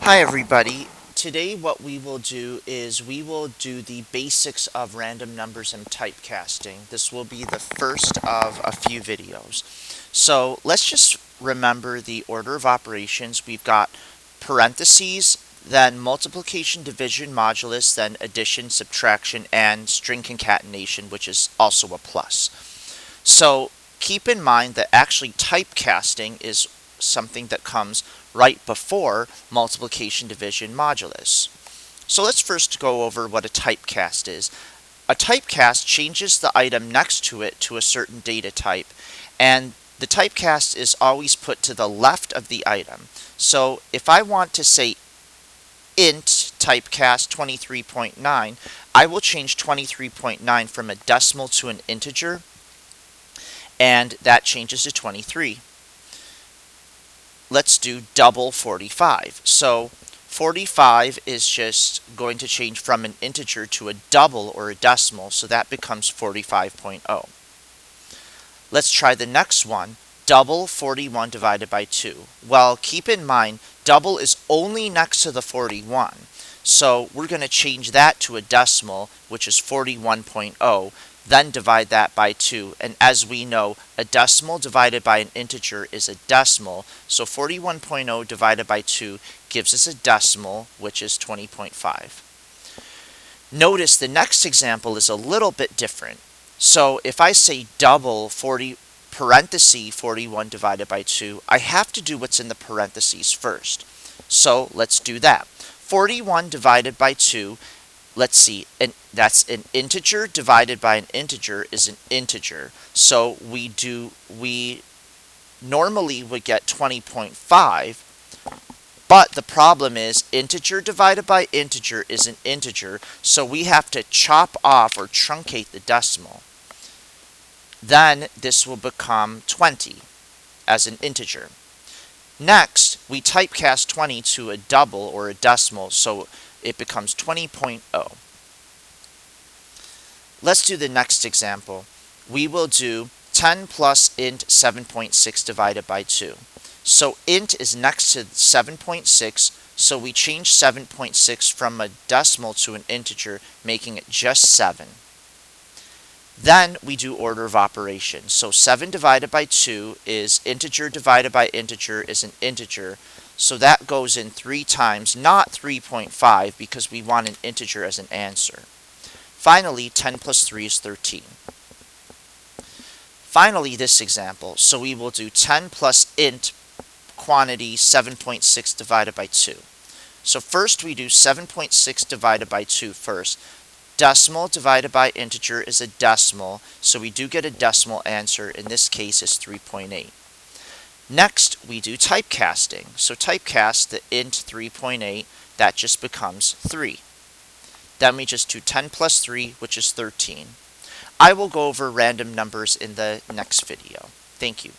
Hi everybody. Today what we will do is we will do the basics of random numbers and typecasting. This will be the first of a few videos. So let's just remember the order of operations. We've got parentheses, then multiplication, division, modulus, then addition, subtraction, and string concatenation, which is also a plus. So keep in mind that actually typecasting is something that comes right before multiplication, division, modulus. So let's first go over what a typecast is. A typecast changes the item next to it to a certain data type, and the typecast is always put to the left of the item. So if I want to say int typecast 23.9, I will change 23.9 from a decimal to an integer, and that changes to 23. Let's do double 45. So 45 is just going to change from an integer to a double or a decimal, so that becomes 45.0. Let's try the next one, double 41 divided by 2. Well, keep in mind, double is only next to the 41, so we're going to change that to a decimal, which is 41.0, then divide that by 2. And as we know, a decimal divided by an integer is a decimal, so 41.0 divided by 2 gives us a decimal, which is 20.5. Notice the next example is a little bit different. So if I say double 40 parenthesis 41 divided by 2, I have to do what's in the parentheses first. So let's do that. 41 divided by 2, let's see, and that's an integer divided by an integer is an integer. So we normally would get 20.5, but the problem is integer divided by integer is an integer, so we have to chop off or truncate the decimal. Then this will become 20 as an integer. Next, we typecast 20 to a double or a decimal, so it becomes 20.0. Let's do the next example. We will do 10 plus int 7.6 divided by 2. So int is next to 7.6, so we change 7.6 from a decimal to an integer, making it just 7. Then we do order of operations. So 7 divided by 2 is integer divided by integer is an integer. So that goes in 3 times, not 3.5, because we want an integer as an answer. Finally, 10 plus 3 is 13. Finally, this example. So we will do 10 plus int quantity 7.6 divided by 2. So first we do 7.6 divided by 2 first. Decimal divided by integer is a decimal, so we do get a decimal answer. In this case is 3.8. Next, we do typecasting. So typecast the int 3.8, that just becomes 3. Then we just do 10 plus 3, which is 13. I will go over random numbers in the next video. Thank you.